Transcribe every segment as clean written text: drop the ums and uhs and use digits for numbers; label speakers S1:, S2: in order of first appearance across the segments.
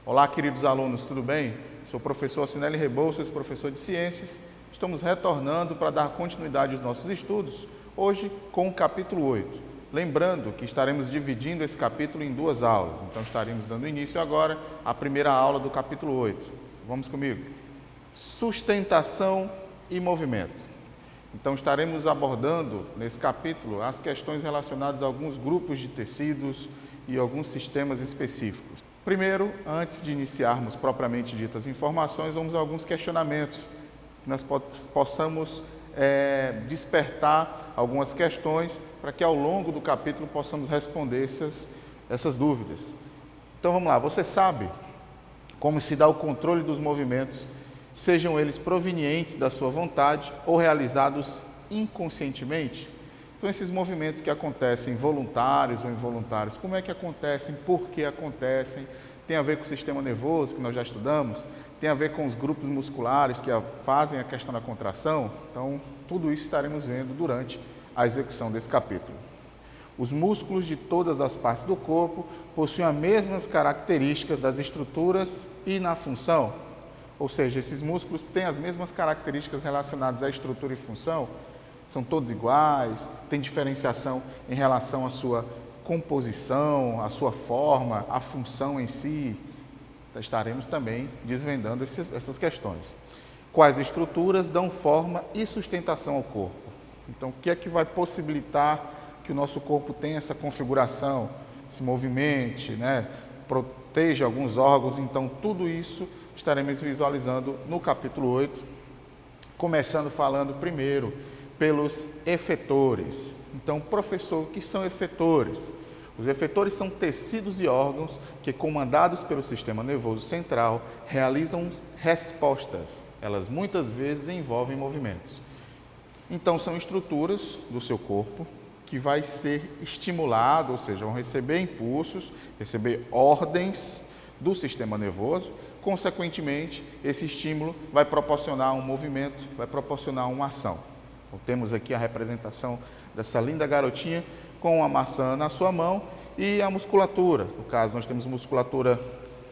S1: Olá, queridos alunos, tudo bem? Sou o professor Acinelli Rebouças, professor de Ciências. Estamos retornando para dar continuidade aos nossos estudos, hoje com o capítulo 8. Lembrando que estaremos dividindo esse capítulo em duas aulas, então estaremos dando início agora à primeira aula do capítulo 8. Vamos comigo? Sustentação e movimento. Então estaremos abordando nesse capítulo as questões relacionadas a alguns grupos de tecidos e alguns sistemas específicos. Primeiro, antes de iniciarmos propriamente ditas informações, vamos a alguns questionamentos, que nós possamos despertar algumas questões para que ao longo do capítulo possamos responder essas dúvidas. Então vamos lá, você sabe como se dá o controle dos movimentos, sejam eles provenientes da sua vontade ou realizados inconscientemente? Então esses movimentos que acontecem voluntários ou involuntários, como é que acontecem, por que acontecem? Tem a ver com o sistema nervoso, que nós já estudamos, tem a ver com os grupos musculares que fazem a questão da contração. Então tudo isso estaremos vendo durante a execução desse capítulo. Os músculos de todas as partes do corpo possuem as mesmas características das estruturas e na função, ou seja, esses músculos têm as mesmas características relacionadas à estrutura e função, são todos iguais, tem diferenciação em relação à sua composição, à sua forma, à função em si. Estaremos também desvendando essas questões. Quais estruturas dão forma e sustentação ao corpo? Então, o que é que vai possibilitar que o nosso corpo tenha essa configuração, se movimente, proteja alguns órgãos? Então, tudo isso estaremos visualizando no capítulo 8, começando falando primeiro pelos efetores. Então, professor, o que são efetores? Os efetores são tecidos e órgãos que, comandados pelo sistema nervoso central, realizam respostas. Elas muitas vezes envolvem movimentos. Então, são estruturas do seu corpo que vai ser estimulado, ou seja, vão receber impulsos, receber ordens do sistema nervoso. Consequentemente, esse estímulo vai proporcionar um movimento, vai proporcionar uma ação. Então, temos aqui a representação dessa linda garotinha com a maçã na sua mão e a musculatura. No caso, nós temos musculatura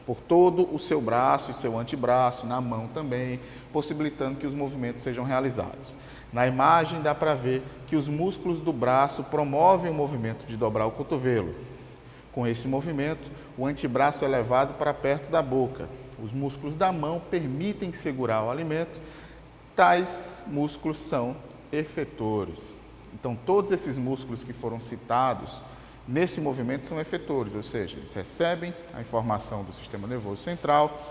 S1: por todo o seu braço e seu antebraço, na mão também, possibilitando que os movimentos sejam realizados. Na imagem dá para ver que os músculos do braço promovem o movimento de dobrar o cotovelo. Com esse movimento, o antebraço é levado para perto da boca. Os músculos da mão permitem segurar o alimento. Tais músculos são efetores. Então, todos esses músculos que foram citados nesse movimento são efetores, ou seja, eles recebem a informação do sistema nervoso central,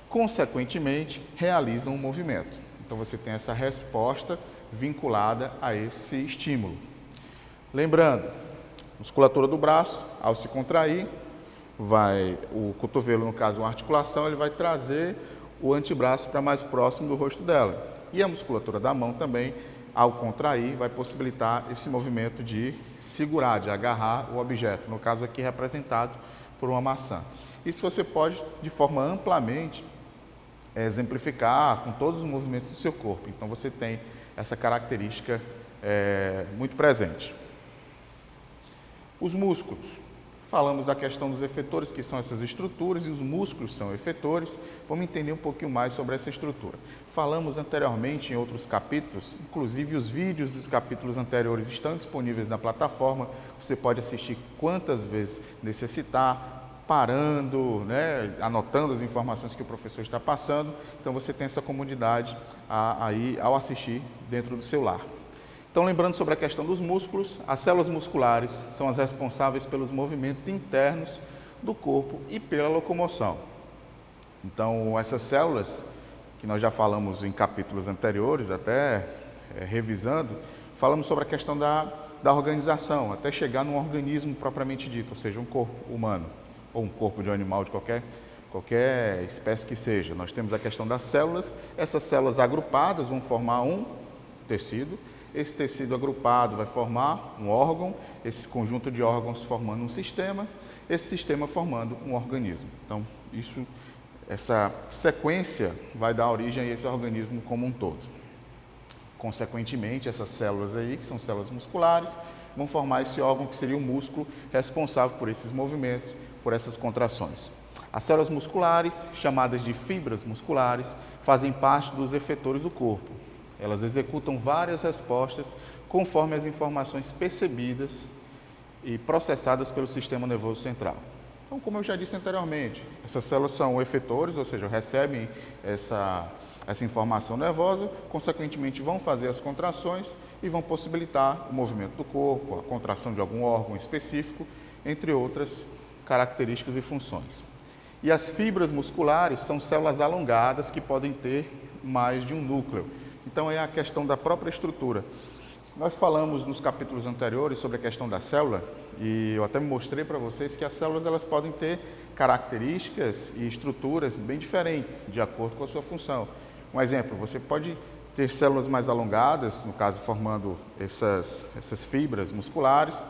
S1: consequentemente, realizam um movimento. Então, você tem essa resposta vinculada a esse estímulo. Lembrando, musculatura do braço, ao se contrair, o cotovelo, no caso, uma articulação, ele vai trazer o antebraço para mais próximo do rosto dela. E a musculatura da mão também, ao contrair, vai possibilitar esse movimento de segurar, de agarrar o objeto, no caso aqui representado por uma maçã. Isso você pode, de forma amplamente, exemplificar com todos os movimentos do seu corpo. Então, você tem essa característica muito presente. Os músculos. Falamos da questão dos efetores, que são essas estruturas, e os músculos são efetores. Vamos entender um pouquinho mais sobre essa estrutura. Falamos anteriormente em outros capítulos, inclusive os vídeos dos capítulos anteriores estão disponíveis na plataforma. Você pode assistir quantas vezes necessitar, parando, anotando as informações que o professor está passando. Então, você tem essa comodidade aí ao assistir dentro do seu lar. Então, lembrando sobre a questão dos músculos, as células musculares são as responsáveis pelos movimentos internos do corpo e pela locomoção. Então, essas células, que nós já falamos em capítulos anteriores, até revisando, falamos sobre a questão da organização, até chegar num organismo propriamente dito, ou seja, um corpo humano, ou um corpo de um animal de qualquer espécie que seja. Nós temos a questão das células, essas células agrupadas vão formar um tecido. Esse tecido agrupado vai formar um órgão, esse conjunto de órgãos formando um sistema, esse sistema formando um organismo. Então, essa sequência vai dar origem a esse organismo como um todo. Consequentemente, essas células aí, que são células musculares, vão formar esse órgão que seria o músculo responsável por esses movimentos, por essas contrações. As células musculares, chamadas de fibras musculares, fazem parte dos efetores do corpo. Elas executam várias respostas conforme as informações percebidas e processadas pelo sistema nervoso central. Então, como eu já disse anteriormente, essas células são efetores, ou seja, recebem essa informação nervosa, consequentemente vão fazer as contrações e vão possibilitar o movimento do corpo, a contração de algum órgão específico, entre outras características e funções. E as fibras musculares são células alongadas que podem ter mais de um núcleo. Então, é a questão da própria estrutura. Nós falamos nos capítulos anteriores sobre a questão da célula e eu até mostrei para vocês que as células elas podem ter características e estruturas bem diferentes de acordo com a sua função. Um exemplo, você pode ter células mais alongadas, no caso formando essas fibras musculares,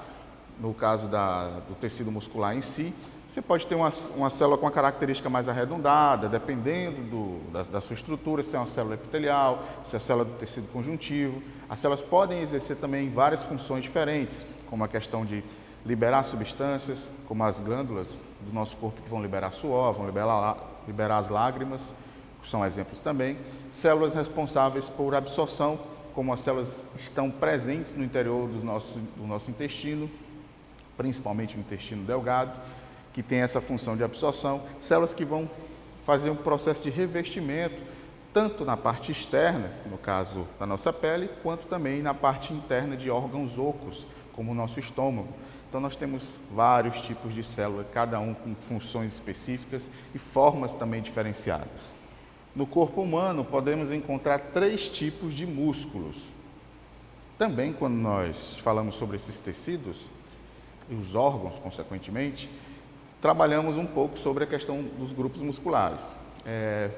S1: no caso do tecido muscular em si. Você pode ter uma célula com uma característica mais arredondada, dependendo da sua estrutura, se é uma célula epitelial, se é a célula do tecido conjuntivo. As células podem exercer também várias funções diferentes, como a questão de liberar substâncias, como as glândulas do nosso corpo que vão liberar suor, vão liberar as lágrimas, são exemplos também. Células responsáveis por absorção, como as células estão presentes no interior do nosso intestino, principalmente no intestino delgado, que tem essa função de absorção, células que vão fazer um processo de revestimento, tanto na parte externa, no caso da nossa pele, quanto também na parte interna de órgãos ocos, como o nosso estômago. Então, nós temos vários tipos de célula, cada um com funções específicas e formas também diferenciadas. No corpo humano, podemos encontrar 3 tipos de músculos. Também, quando nós falamos sobre esses tecidos, e os órgãos, consequentemente, trabalhamos um pouco sobre a questão dos grupos musculares,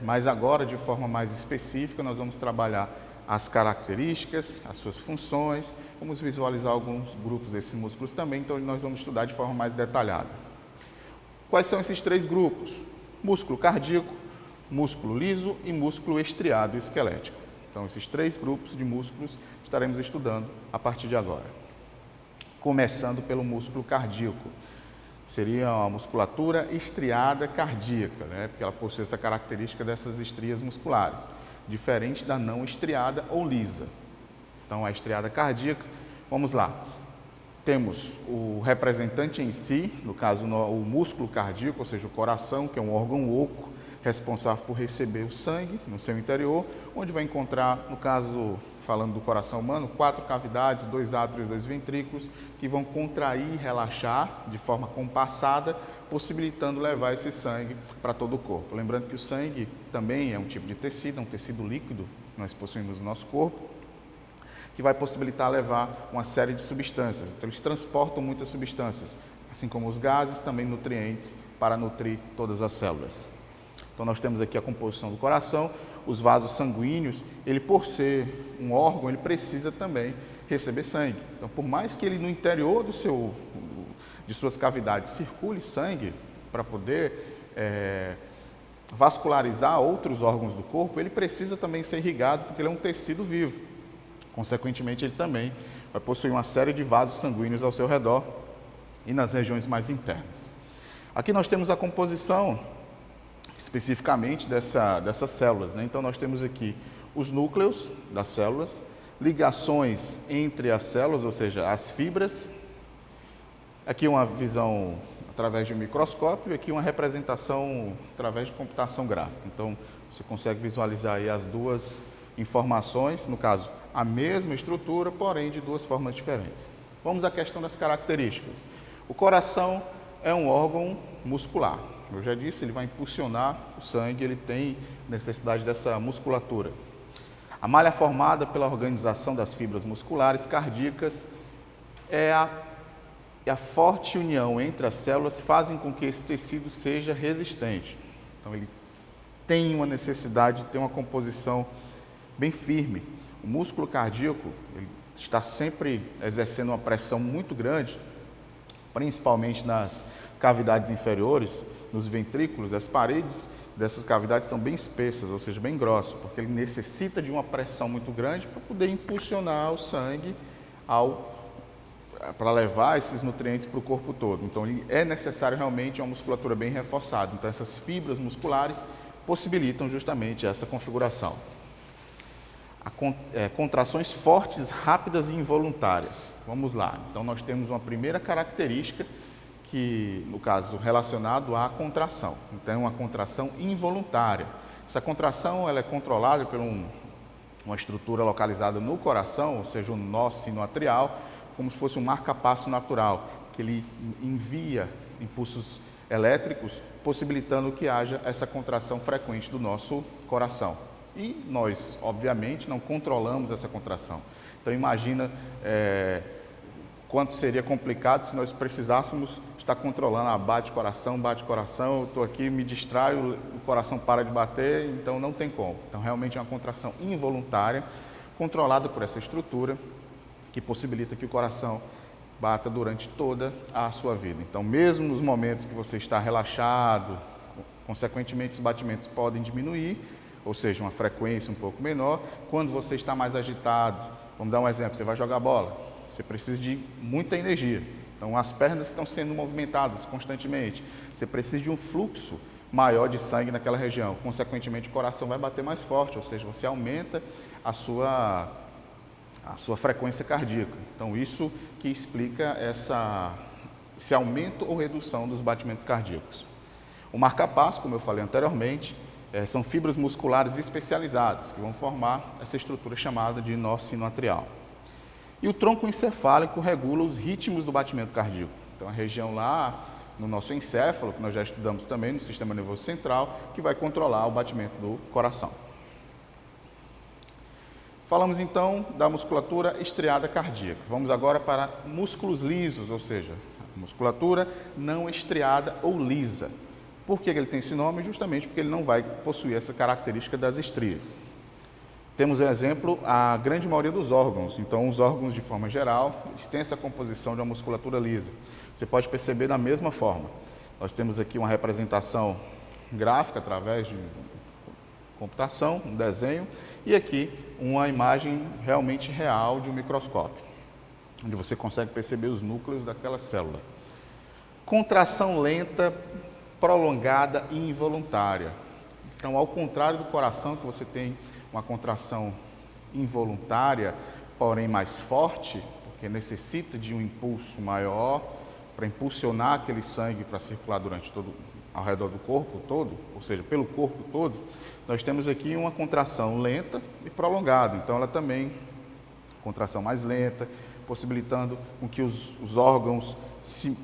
S1: mas agora, de forma mais específica, nós vamos trabalhar as características, as suas funções, vamos visualizar alguns grupos desses músculos também, então nós vamos estudar de forma mais detalhada. Quais são esses 3 grupos? Músculo cardíaco, músculo liso e músculo estriado esquelético. Então, esses 3 grupos de músculos estaremos estudando a partir de agora. Começando pelo músculo cardíaco. Seria a musculatura estriada cardíaca, porque ela possui essa característica dessas estrias musculares, diferente da não estriada ou lisa. Então, a estriada cardíaca, vamos lá. Temos o representante em si, no caso o músculo cardíaco, ou seja, o coração, que é um órgão oco, responsável por receber o sangue no seu interior, onde vai encontrar, no caso, falando do coração humano, 4 cavidades, 2 átrios, 2 ventrículos, que vão contrair e relaxar de forma compassada, possibilitando levar esse sangue para todo o corpo. Lembrando que o sangue também é um tipo de tecido, é um tecido líquido que nós possuímos no nosso corpo, que vai possibilitar levar uma série de substâncias. Então, eles transportam muitas substâncias, assim como os gases, também nutrientes, para nutrir todas as células. Então, nós temos aqui a composição do coração, os vasos sanguíneos, ele por ser um órgão, ele precisa também receber sangue. Então, por mais que ele no interior de suas cavidades circule sangue para poder vascularizar outros órgãos do corpo, ele precisa também ser irrigado porque ele é um tecido vivo. Consequentemente, ele também vai possuir uma série de vasos sanguíneos ao seu redor e nas regiões mais internas. Aqui nós temos a composição especificamente dessas células, Então, nós temos aqui os núcleos das células, ligações entre as células, ou seja, as fibras. Aqui uma visão através de um microscópio e aqui uma representação através de computação gráfica. Então, você consegue visualizar aí as duas informações, no caso, a mesma estrutura, porém de 2 formas diferentes. Vamos à questão das características. O coração é um órgão muscular. Eu já disse, ele vai impulsionar o sangue, ele tem necessidade dessa musculatura. A malha formada pela organização das fibras musculares cardíacas é a forte união entre as células fazem com que esse tecido seja resistente. Então, ele tem uma necessidade de ter uma composição bem firme. O músculo cardíaco ele está sempre exercendo uma pressão muito grande, principalmente nas cavidades inferiores, nos ventrículos. As paredes dessas cavidades são bem espessas, ou seja, bem grossas, porque ele necessita de uma pressão muito grande para poder impulsionar o sangue para levar esses nutrientes para o corpo todo. Então, é necessário realmente uma musculatura bem reforçada. Então, essas fibras musculares possibilitam justamente essa configuração. Contrações fortes, rápidas e involuntárias. Vamos lá. Então, nós temos uma primeira característica que, no caso, relacionado à contração. Então, é uma contração involuntária. Essa contração ela é controlada por uma estrutura localizada no coração, ou seja, o nó sinoatrial, como se fosse um marca-passo natural, que ele envia impulsos elétricos, possibilitando que haja essa contração frequente do nosso coração. E nós, obviamente, não controlamos essa contração. Então, imagina quanto seria complicado se nós precisássemos estar controlando, bate coração, eu estou aqui, me distraio, o coração para de bater, então não tem como. Então, realmente é uma contração involuntária, controlada por essa estrutura, que possibilita que o coração bata durante toda a sua vida. Então, mesmo nos momentos que você está relaxado, consequentemente os batimentos podem diminuir, ou seja, uma frequência um pouco menor. Quando você está mais agitado, vamos dar um exemplo, você vai jogar bola, você precisa de muita energia. Então, as pernas estão sendo movimentadas constantemente. Você precisa de um fluxo maior de sangue naquela região. Consequentemente, o coração vai bater mais forte, ou seja, você aumenta a sua frequência cardíaca. Então, isso que explica esse aumento ou redução dos batimentos cardíacos. O marca-passo, como eu falei anteriormente, são fibras musculares especializadas que vão formar essa estrutura chamada de nó sinoatrial. E o tronco encefálico regula os ritmos do batimento cardíaco. Então, a região lá no nosso encéfalo, que nós já estudamos também no sistema nervoso central, que vai controlar o batimento do coração. Falamos então da musculatura estriada cardíaca. Vamos agora para músculos lisos, ou seja, musculatura não estriada ou lisa. Por que ele tem esse nome? Justamente porque ele não vai possuir essa característica das estrias. Temos, um exemplo, a grande maioria dos órgãos. Então, os órgãos, de forma geral, eles têm essa composição de uma musculatura lisa. Você pode perceber da mesma forma. Nós temos aqui uma representação gráfica através de computação, um desenho, e aqui uma imagem realmente real de um microscópio, onde você consegue perceber os núcleos daquela célula. Contração lenta, prolongada e involuntária. Então, ao contrário do coração, que você tem uma contração involuntária, porém mais forte, porque necessita de um impulso maior para impulsionar aquele sangue para circular ao redor do corpo todo, ou seja, pelo corpo todo. Nós temos aqui uma contração lenta e prolongada. Então, ela também, contração mais lenta, possibilitando com que os órgãos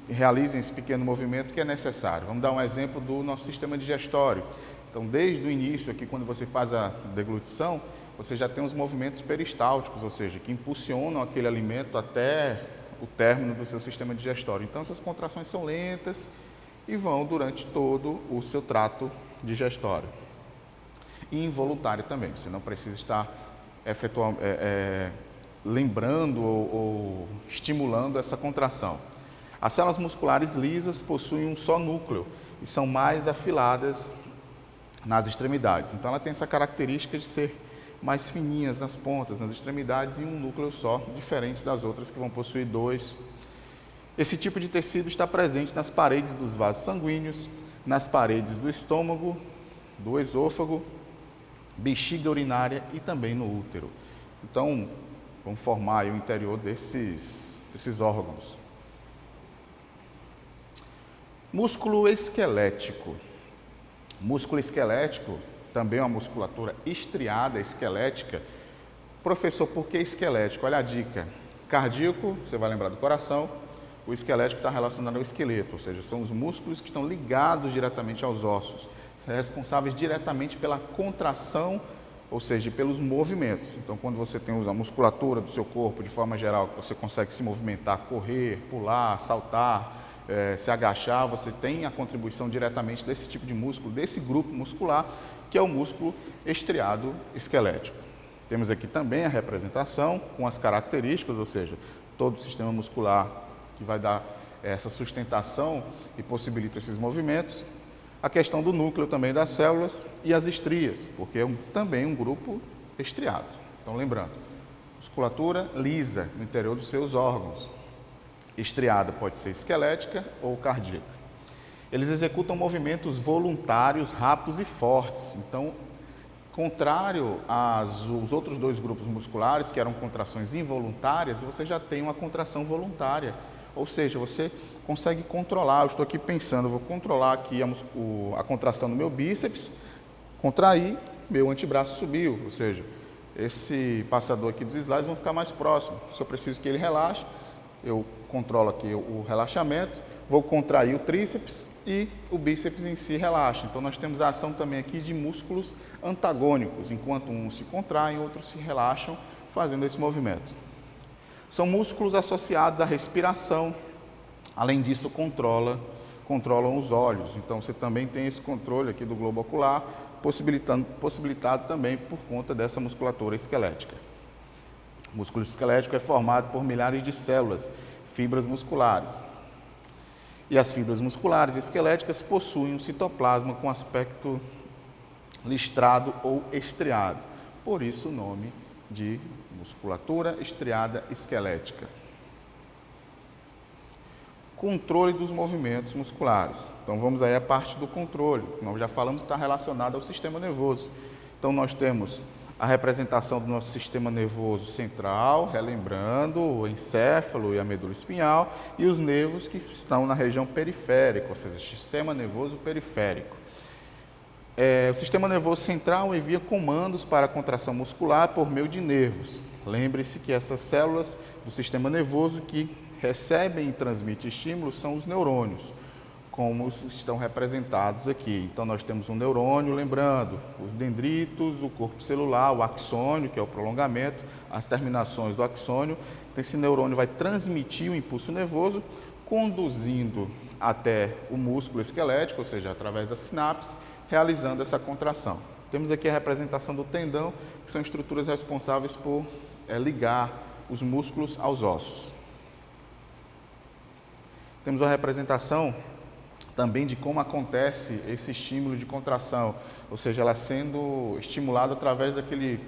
S1: realizem esse pequeno movimento que é necessário. Vamos dar um exemplo do nosso sistema digestório. Então, desde o início aqui, quando você faz a deglutição, você já tem os movimentos peristálticos, ou seja, que impulsionam aquele alimento até o término do seu sistema digestório. Então, essas contrações são lentas e vão durante todo o seu trato digestório. E involuntária também, você não precisa estar lembrando ou estimulando essa contração. As células musculares lisas possuem um só núcleo e são mais afiladas nas extremidades. Então, ela tem essa característica de ser mais fininhas nas pontas, nas extremidades, e um núcleo só, diferente das outras que vão possuir dois. Esse tipo de tecido está presente nas paredes dos vasos sanguíneos, nas paredes do estômago, do esôfago, bexiga urinária e também no útero. Então, vamos formar aí o interior desses órgãos. Músculo esquelético. Músculo esquelético também é uma musculatura estriada, esquelética. Professor, por que esquelético? Olha a dica. Cardíaco, você vai lembrar do coração. O esquelético está relacionado ao esqueleto, ou seja, são os músculos que estão ligados diretamente aos ossos, responsáveis diretamente pela contração, ou seja, pelos movimentos. Então, quando você tem a musculatura do seu corpo, de forma geral, que você consegue se movimentar, correr, pular, saltar, se agachar, você tem a contribuição diretamente desse tipo de músculo, desse grupo muscular, que é o músculo estriado esquelético. Temos aqui também a representação com as características, ou seja, todo o sistema muscular que vai dar essa sustentação e possibilita esses movimentos. A questão do núcleo também das células e as estrias, porque é também um grupo estriado. Então, lembrando, musculatura lisa no interior dos seus órgãos. Estriada pode ser esquelética ou cardíaca. Eles executam movimentos voluntários, rápidos e fortes. Então, contrário aos outros dois grupos musculares, que eram contrações involuntárias, você já tem uma contração voluntária. Ou seja, você consegue controlar. Eu estou aqui pensando, vou controlar aqui a contração do meu bíceps, contrair, meu antebraço subiu. Ou seja, esse passador aqui dos slides vão ficar mais próximo. Se eu preciso que ele relaxe, eu controlo aqui o relaxamento, vou contrair o tríceps e o bíceps em si relaxa. Então, nós temos a ação também aqui de músculos antagônicos, enquanto uns se contraem, outros se relaxam, fazendo esse movimento. São músculos associados à respiração. Além disso, controlam os olhos. Então, você também tem esse controle aqui do globo ocular, possibilitado também por conta dessa musculatura esquelética. O músculo esquelético é formado por milhares de células, fibras musculares. E as fibras musculares esqueléticas possuem um citoplasma com aspecto listrado ou estriado. Por isso o nome de musculatura estriada esquelética. Controle dos movimentos musculares. Então vamos aí à parte do controle. Nós já falamos que está relacionado ao sistema nervoso. Então nós temos a representação do nosso sistema nervoso central, relembrando o encéfalo e a medula espinhal, e os nervos que estão na região periférica, ou seja, sistema nervoso periférico. O sistema nervoso central envia comandos para a contração muscular por meio de nervos. Lembre-se que essas células do sistema nervoso que recebem e transmitem estímulos são os neurônios, como estão representados aqui. Então, nós temos um neurônio, lembrando, os dendritos, o corpo celular, o axônio, que é o prolongamento, as terminações do axônio. Então, esse neurônio vai transmitir o impulso nervoso, conduzindo até o músculo esquelético, ou seja, através da sinapse, realizando essa contração. Temos aqui a representação do tendão, que são estruturas responsáveis por ligar os músculos aos ossos. Temos uma representação também de como acontece esse estímulo de contração, ou seja, ela sendo estimulada através daquele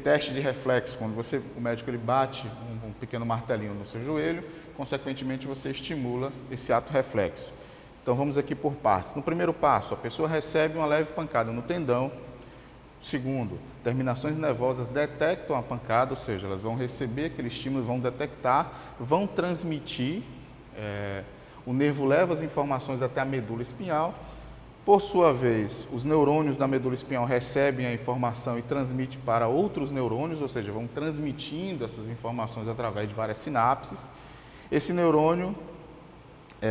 S1: teste de reflexo, quando o médico ele bate um pequeno martelinho no seu joelho, consequentemente você estimula esse ato reflexo. Então vamos aqui por partes. No primeiro passo, a pessoa recebe uma leve pancada no tendão. Segundo, terminações nervosas detectam a pancada, ou seja, elas vão receber aquele estímulo, vão detectar, vão transmitir. O nervo leva as informações até a medula espinhal. Por sua vez, os neurônios da medula espinhal recebem a informação e transmitem para outros neurônios, ou seja, vão transmitindo essas informações através de várias sinapses. Esse neurônio,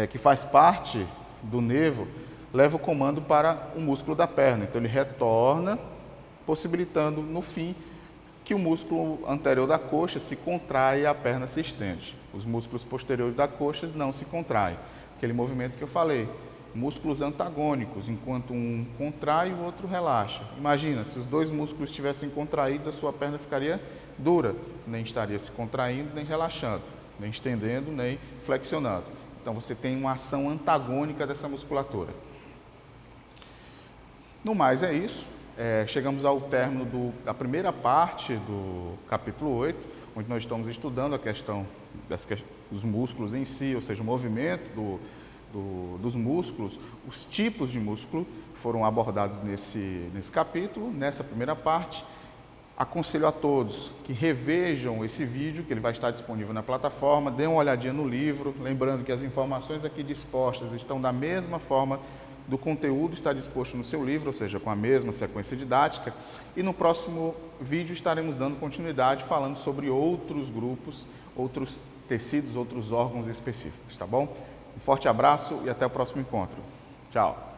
S1: que faz parte do nervo, leva o comando para o músculo da perna. Então, ele retorna, possibilitando, no fim, que o músculo anterior da coxa se contrai e a perna se estende. Os músculos posteriores da coxa não se contraem. Aquele movimento que eu falei, músculos antagônicos, enquanto um contrai, o outro relaxa. Imagina, se os dois músculos estivessem contraídos, a sua perna ficaria dura, nem estaria se contraindo, nem relaxando, nem estendendo, nem flexionando. Então, você tem uma ação antagônica dessa musculatura. No mais, é isso. Chegamos ao término da primeira parte do capítulo 8, onde nós estamos estudando a questão dos músculos em si, ou seja, o movimento dos músculos, os tipos de músculo foram abordados nesse capítulo, nessa primeira parte. Aconselho a todos que revejam esse vídeo, que ele vai estar disponível na plataforma, dêem uma olhadinha no livro, lembrando que as informações aqui dispostas estão da mesma forma do conteúdo está disposto no seu livro, ou seja, com a mesma sequência didática. E no próximo vídeo estaremos dando continuidade falando sobre outros grupos, outros tecidos, outros órgãos específicos, tá bom? Um forte abraço e até o próximo encontro. Tchau!